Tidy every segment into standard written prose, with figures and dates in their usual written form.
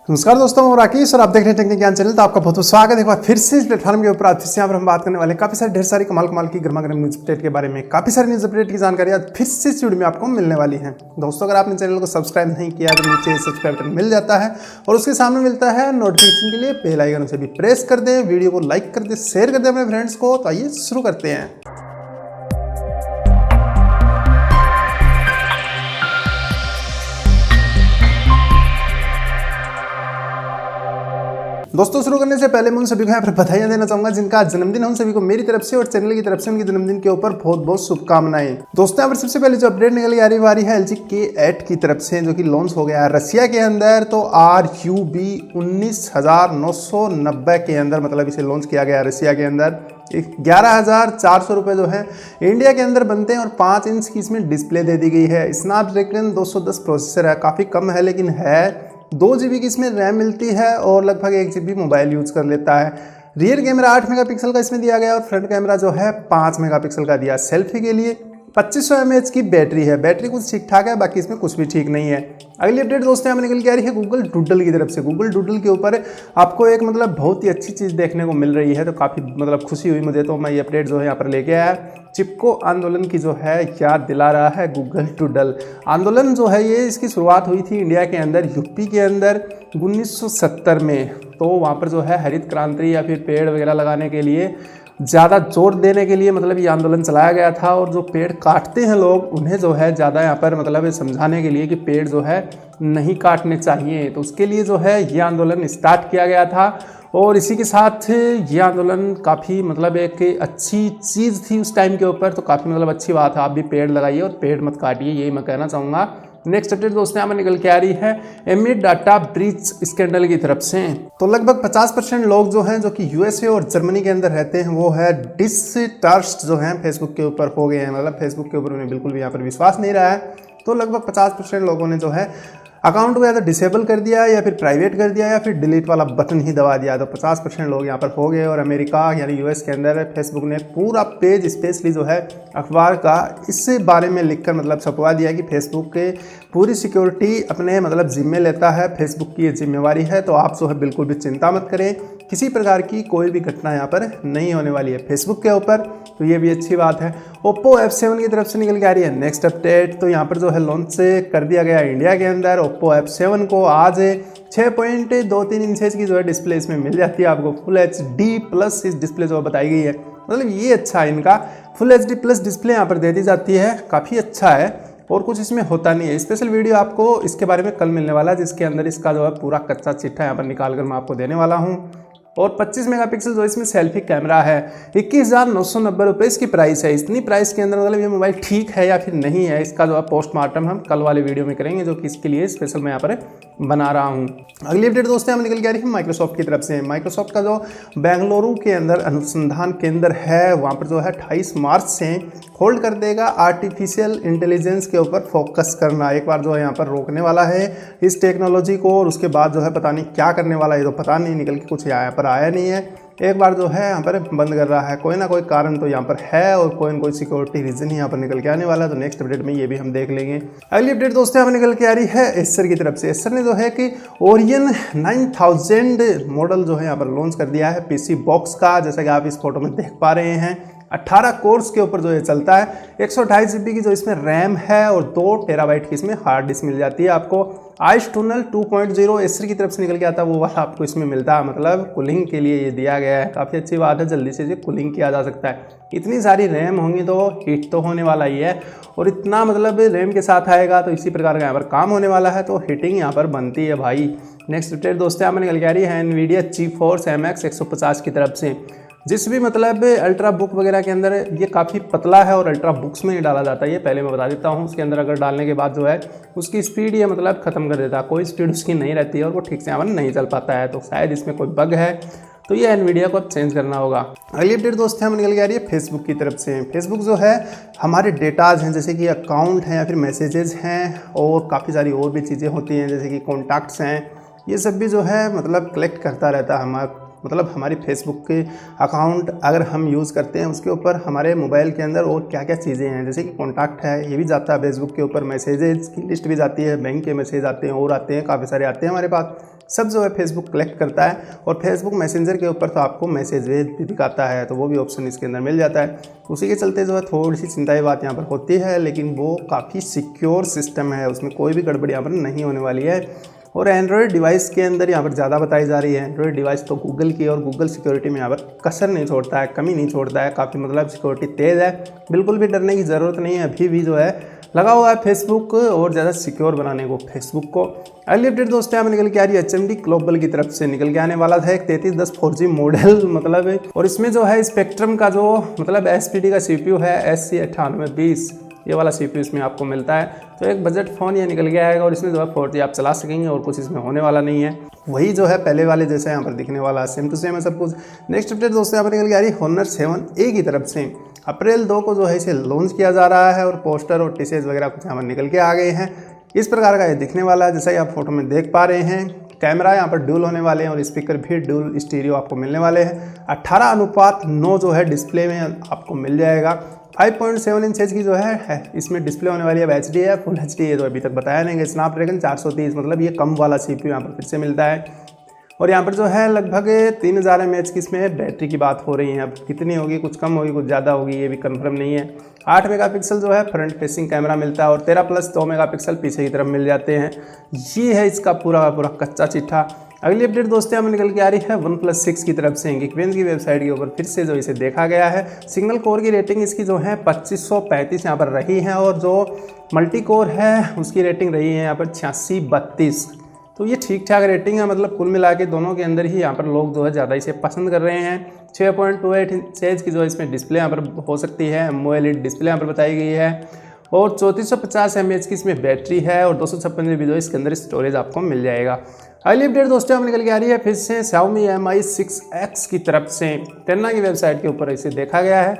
नमस्कार दोस्तों, मैं राकेश और आप देख रहे हैं टेक्निक ज्ञान चैनल। तो आपका बहुत बहुत स्वागत है एक बार फिर से इस प्लेटफॉर्म के ऊपर। आज फिर से यहाँ पर हम बात करने वाले हैं काफी सारी ढेर सारी कमाल की गर्मा गर्म न्यूज अपडेट के बारे में। काफी सारी न्यूज अपडेट की जानकारी आज फिर से इस वीडियो में आपको मिलने वाली है। दोस्तों, अगर आपने चैनल को सब्सक्राइब नहीं किया तो नीचे सब्सक्राइब बटन मिल जाता है और उसके सामने मिलता है नोटिफिकेशन के लिए बेल आइकन, उसे भी प्रेस कर दें, वीडियो को लाइक कर दें, शेयर कर दें अपने फ्रेंड्स को। तो आइए शुरू करते हैं। दोस्तों, शुरू करने से पहले मैं उन सभी को यहाँ पर बधाइयां देना चाहूंगा जिनका जन्मदिन है। उन सभी को मेरी तरफ से और चैनल की तरफ से उनके जन्मदिन के ऊपर बहुत बहुत शुभकामनाएं। दोस्तों, यहाँ पर सबसे पहले जो अपडेट निकल आ रही है LG K8 की तरफ से, जो कि लॉन्च हो गया है रसिया के अंदर। तो RUB 19,990 के अंदर मतलब इसे लॉन्च किया गया रसिया के अंदर। 11,400 रुपये जो है इंडिया के अंदर बनते हैं और 5 इंच की इसमें डिस्प्ले दे दी गई है। स्नैपड्रैगन 210 प्रोसेसर है, काफ़ी कम है लेकिन है। 2 GB की इसमें रैम मिलती है और लगभग 1 GB मोबाइल यूज कर लेता है। रियर कैमरा 8 मेगापिक्सल का इसमें दिया गया और फ्रंट कैमरा जो है 5 मेगापिक्सल का दिया। सेल्फी के लिए 2500 mAh की बैटरी है। बैटरी कुछ ठीक ठाक है, बाकी इसमें कुछ भी ठीक नहीं है। अगली अपडेट दोस्तों हमें निकल के आ रही है गूगल डूडल की तरफ से। गूगल डूडल के ऊपर आपको एक मतलब बहुत ही अच्छी चीज़ देखने को मिल रही है, तो काफ़ी मतलब खुशी हुई मुझे। तो मैं ये अपडेट जो है यहाँ पर लेके आया। चिपको आंदोलन की जो है याद दिला रहा है गूगल डूडल आंदोलन जो है। ये इसकी शुरुआत हुई थी इंडिया के अंदर, यूपी के अंदर 1970 में। तो वहाँ पर जो है हरित क्रांति या फिर पेड़ वगैरह लगाने के लिए ज़्यादा जोर देने के लिए मतलब ये आंदोलन चलाया गया था। और जो पेड़ काटते हैं लोग, उन्हें जो है ज़्यादा यहाँ पर मतलब समझाने के लिए कि पेड़ जो है नहीं काटने चाहिए, तो उसके लिए जो है ये आंदोलन स्टार्ट किया गया था। और इसी के साथ ये आंदोलन काफ़ी मतलब एक अच्छी चीज़ थी उस टाइम के ऊपर। तो काफ़ी मतलब अच्छी बात है, आप भी पेड़ लगाइए और पेड़ मत काटिए, यही मैं कहना चाहूँगा। नेक्स्ट अपडेट दोस्तों यहाँ में निकल के आ रही है एमए डाटा ब्रीच स्कैंडल की तरफ से। तो लगभग 50% लोग जो हैं, जो कि USA और जर्मनी के अंदर रहते हैं, वो है डिसट्रस्ट जो है फेसबुक के ऊपर हो गए हैं। मतलब फेसबुक के ऊपर उन्हें बिल्कुल भी यहाँ पर विश्वास नहीं रहा है। तो लगभग 50% लोगों ने जो है अकाउंट को या तो डिसेबल कर दिया या फिर प्राइवेट कर दिया या फिर डिलीट वाला बटन ही दबा दिया। तो 50% लोग यहाँ पर हो गए। और अमेरिका यानी US के अंदर फेसबुक ने पूरा पेज स्पेशली जो है अखबार का इस बारे में लिखकर मतलब छपवा दिया कि फेसबुक के पूरी सिक्योरिटी अपने मतलब जिम्मे लेता है, फेसबुक की ये जिम्मेवारी है। तो आप जो है बिल्कुल भी चिंता मत करें, किसी प्रकार की कोई भी घटना यहाँ पर नहीं होने वाली है फेसबुक के ऊपर। तो ये भी अच्छी बात है। Oppo F7 की तरफ से निकल के आ रही है नेक्स्ट अपडेट। तो यहाँ पर जो है लॉन्च कर दिया गया इंडिया के अंदर। Oppo F7 को आज 6.23 इंचेस की जो है डिस्प्ले इसमें मिल जाती है आपको। फुल HD+ इस डिस्प्ले जो बताई गई है, मतलब ये अच्छा है, इनका फुल HD+ डिस्प्ले यहाँ पर दे दी जाती है, काफ़ी अच्छा है। और कुछ इसमें होता नहीं है। स्पेशल वीडियो आपको इसके बारे में कल मिलने वाला है, जिसके अंदर इसका जो है पूरा कच्चा चिट्ठा यहाँ पर निकाल कर मैं आपको देने वाला हूँ। और 25 मेगापिक्सल जो इसमें सेल्फी कैमरा है। 21,990 रुपये इसकी प्राइस है। इतनी प्राइस के अंदर मतलब ये मोबाइल ठीक है या फिर नहीं है, इसका जो है पोस्टमार्टम हम कल वाले वीडियो में करेंगे, जो कि इसके लिए स्पेशल मैं यहाँ पर बना रहा हूँ। अगली अपडेट दोस्तों हम निकल के आ रही है माइक्रोसॉफ्ट की तरफ से। माइक्रोसॉफ्ट का जो बेंगलुरु के अंदर अनुसंधान केंद्र है, वहाँ पर जो है 28 मार्च से होल्ड कर देगा आर्टिफिशियल इंटेलिजेंस के ऊपर फोकस करना। एक बार जो है यहाँ पर रोकने वाला है इस टेक्नोलॉजी को, और उसके बाद जो है पता नहीं क्या करने वाला है, तो पता नहीं, निकल के कुछ यहाँ पर आया नहीं है। एक बार जो है यहाँ पर बंद कर रहा है, कोई ना कोई कारण तो यहाँ पर है और कोई ना कोई सिक्योरिटी रीजन यहाँ पर निकल के आने वाला है। तो नेक्स्ट अपडेट में ये भी हम देख लेंगे। अगली अपडेट दोस्तों यहाँ पर निकल के आ रही है एसर की तरफ से। एसर ने जो है कि ओरियन 9000 मॉडल जो है यहाँ पर लॉन्च कर दिया है PC बॉक्स का। जैसा कि आप इस फोटो में देख पा रहे हैं, 18 कोर्स के ऊपर जो ये चलता है। 128 GB की जो इसमें रैम है और 2 टेराबाइट की इसमें हार्ड डिस्क मिल जाती है आपको। IceTunnel 2.0 एसर की तरफ से निकल के आता है, वो वाला आपको इसमें मिलता है। मतलब कूलिंग के लिए ये दिया गया है, काफ़ी अच्छी बात है, जल्दी से ये कूलिंग किया जा सकता है। इतनी सारी रैम होंगी तो हीट तो होने वाला ही है, और इतना मतलब रैम के साथ आएगा तो इसी प्रकार का यहाँ पर काम होने वाला है। तो हीटिंग यहाँ पर बनती है भाई। नेक्स्ट अपडेट दोस्तों यहाँ पर निकल के आ रही है NVIDIA GeForce MX 150 की तरफ से। जिस भी मतलब अल्ट्रा बुक वगैरह के अंदर ये काफ़ी पतला है और अल्ट्रा बुक्स में नहीं डाला जाता है, ये पहले मैं बता देता हूँ। उसके अंदर अगर डालने के बाद जो है उसकी स्पीड ये मतलब ख़त्म कर देता है, कोई स्पीड उसकी नहीं रहती है और वो ठीक से यहाँ पर नहीं चल पाता है। तो शायद इसमें कोई बग है, तो ये NVIDIA को अब चेंज करना होगा। अगली अपडेट दोस्तों हमें निकल के आ रही है फेसबुक की तरफ से। फेसबुक जो है हमारे डेटाज हैं, जैसे कि अकाउंट हैं या फिर मैसेजेस हैं, और काफ़ी सारी और भी चीज़ें होती हैं, जैसे कि कॉन्टैक्ट्स हैं, ये सब भी जो है मतलब कलेक्ट करता रहता है मतलब हमारी फेसबुक के अकाउंट अगर हम यूज़ करते हैं उसके ऊपर हमारे मोबाइल के अंदर और क्या क्या चीज़ें हैं, जैसे कि कॉन्टैक्ट है ये भी जाता है फेसबुक के ऊपर, मैसेजेस की लिस्ट भी जाती है, बैंक के मैसेज आते हैं और आते हैं, काफ़ी सारे आते हैं हमारे पास, सब जो है फेसबुक कलेक्ट करता है। और फेसबुक मैसेंजर के ऊपर तो आपको मैसेज भी दिखाता है, तो वो भी ऑप्शन इसके अंदर मिल जाता है। उसी के चलते जो है थोड़ी सी चिंता की बात यहाँ पर होती है, लेकिन वो काफ़ी सिक्योर सिस्टम है, उसमें कोई भी गड़बड़ी यहाँ पर नहीं होने वाली है। और एंड्रॉयड डिवाइस के अंदर यहाँ पर ज़्यादा बताई जा रही है। एंड्रॉयड डिवाइस तो गूगल की, और गूगल सिक्योरिटी में यहाँ पर कसर नहीं छोड़ता है, कमी नहीं छोड़ता है, काफ़ी मतलब सिक्योरिटी तेज़ है, बिल्कुल भी डरने की ज़रूरत नहीं है। अभी भी जो है लगा हुआ है फेसबुक और ज़्यादा सिक्योर बनाने को फेसबुक को। अगली अपडेट दोस्तों यहाँ पर निकल के आ रही है HMD ग्लोबल की तरफ से निकल के आने वाला था एक 3310 4G मॉडल मतलब, और इसमें जो है स्पेक्ट्रम का जो मतलब SPD का CPU है SC9820, ये वाला CPU इसमें आपको मिलता है। तो एक बजट फ़ोन ये निकल के आएगा और इसमें जो है 4G आप चला सकेंगे और कुछ इसमें होने वाला नहीं है, वही जो है पहले वाले जैसे यहाँ पर दिखने वाला है, सेम टू सेम है सब कुछ। नेक्स्ट अपडेट दोस्तों यहाँ पर निकल के आ रही है Honor 7A की तरफ से। अप्रैल 2 को जो है इसे लॉन्च किया जा रहा है और पोस्टर और टीसेज वगैरह कुछ यहाँ पर निकल के आ गए हैं। इस प्रकार का ये दिखने वाला है, जैसा कि आप फोटो में देख पा रहे हैं। कैमरा यहाँ पर ड्यूल होने वाले हैं और स्पीकर भी ड्यूल स्टीरियो आपको मिलने वाले हैं। 18:9 जो है डिस्प्ले में आपको मिल जाएगा। 5.7 इंचेज की जो है इसमें डिस्प्ले होने वाली है। HD है, फुल HD है, तो अभी तक बताया नहीं है। स्नैपड्रैगन 430 मतलब ये कम वाला CPU यहाँ पर फिर से मिलता है। और यहाँ पर जो है लगभग 3000 mAh की इसमें बैटरी की बात हो रही है। अब कितनी होगी, कुछ कम होगी कुछ ज़्यादा होगी, ये भी कंफर्म नहीं है। 8 मेगापिक्सल जो है फ्रंट फेसिंग कैमरा मिलता है और 13+2 मेगापिक्सल पीछे की तरफ मिल जाते हैं। ये है इसका पूरा पूरा कच्चा चिट्ठा। अगली अपडेट दोस्तों हमें निकल के आ रही है OnePlus 6 की तरफ से। Geekbench की वेबसाइट के ऊपर फिर से जो इसे देखा गया है। सिंगल कोर की रेटिंग इसकी जो है 2535 यहाँ पर रही है, और जो मल्टी कोर है उसकी रेटिंग रही है यहाँ पर 8632। तो ये ठीक ठाक रेटिंग है, मतलब कुल मिला के दोनों के अंदर ही यहाँ पर लोग जो है ज़्यादा इसे पसंद कर रहे हैं। 6.28 इंचेज की जो है इसमें डिस्प्ले यहाँ पर हो सकती है, AMOLED डिस्प्ले यहाँ पर बताई गई है, और 3450 mAh की इसमें बैटरी है, और 256 GB जो इसके अंदर स्टोरेज आपको मिल जाएगा। अगली अपडेट दोस्तों हम निकल के आ रही है फिर से Xiaomi Mi 6X की तरफ से। टेन्ना की वेबसाइट के ऊपर इसे देखा गया है।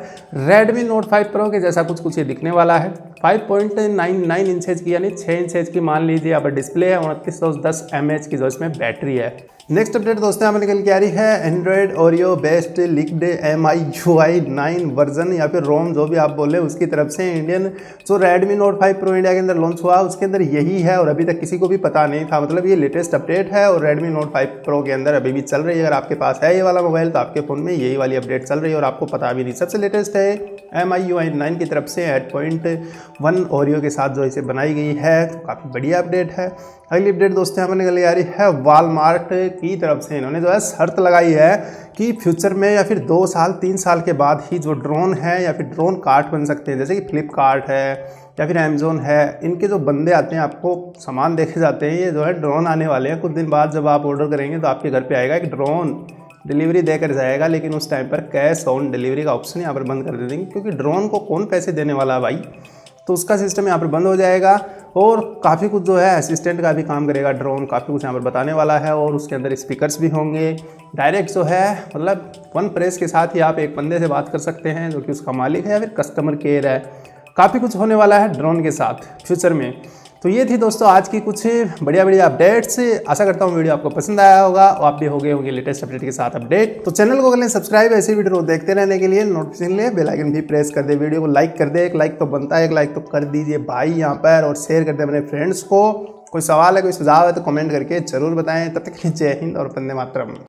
Redmi Note 5 Pro के जैसा कुछ ये दिखने वाला है। 5.99 इंचेज की यानी 6 इंचेज की मान लीजिए यहाँ पर डिस्प्ले है, 2910 mAh की जो इसमें बैटरी है। नेक्स्ट अपडेट दोस्तों हमें निकल के आ रही है Android Oreo based leaked MIUI 9 version या फिर रोम जो भी आप बोले उसकी तरफ से। इंडियन जो Redmi Note 5 Pro इंडिया के अंदर लॉन्च हुआ उसके अंदर यही है, और अभी तक किसी को भी पता नहीं था। मतलब ये लेटेस्ट अपडेट है और Redmi Note 5 Pro के अंदर अभी भी चल रही है। अगर आपके पास है ये वाला मोबाइल तो आपके फ़ोन में यही वाली अपडेट चल रही है और आपको पता भी नहीं। सबसे लेटेस्ट है MIUI 9 की तरफ से 8.1 ओरियो के साथ जो इसे बनाई गई है, तो काफ़ी बढ़िया अपडेट है। अगली अपडेट दोस्तों हमें निकल आ रही है वॉलमार्ट की तरफ से। इन्होंने जो है शर्त लगाई है कि फ्यूचर में या फिर 2 साल 3 साल के बाद ही जो ड्रोन है या फिर ड्रोन कार्ट बन सकते हैं, जैसे कि फ्लिपकार्ट है या फिर अमेजोन है, इनके जो बंदे आते हैं आपको सामान देखे जाते हैं, ये जो है ड्रोन आने वाले हैं। कुछ दिन बाद जब आप ऑर्डर करेंगे तो आपके घर पे आएगा एक ड्रोन, डिलीवरी देकर जाएगा, लेकिन उस टाइम पर कैश ऑन डिलीवरी का ऑप्शन यहाँ पर बंद कर देंगे, क्योंकि ड्रोन को कौन पैसे देने वाला है भाई। तो उसका सिस्टम यहाँ पर बंद हो जाएगा। और काफ़ी कुछ जो है असिस्टेंट का भी काम करेगा ड्रोन, काफ़ी कुछ यहाँ पर बताने वाला है, और उसके अंदर स्पीकर्स भी होंगे। डायरेक्ट जो है मतलब वन प्रेस के साथ ही आप एक बंदे से बात कर सकते हैं जो कि उसका मालिक है या फिर कस्टमर केयर है। काफ़ी कुछ होने वाला है ड्रोन के साथ फ्यूचर में। तो ये थी दोस्तों आज की कुछ बढ़िया अपडेट्स। आशा करता हूँ वीडियो आपको पसंद आया होगा और आप भी हो गए होंगे लेटेस्ट अपडेट के साथ अपडेट। तो चैनल को कर लें सब्सक्राइब, ऐसी वीडियो देखते रहने के लिए। नोटिफिकेशन लिए बेल आइकन भी प्रेस कर दे, वीडियो को लाइक कर दे, एक लाइक तो बनता है, एक लाइक तो कर दीजिए भाई यहाँ पर, और शेयर कर दे अपने फ्रेंड्स को। कोई सवाल है, कोई सुझाव है तो कमेंट करके जरूर बताएं। तब तक के लिए जय हिंद और वंदे मातरम।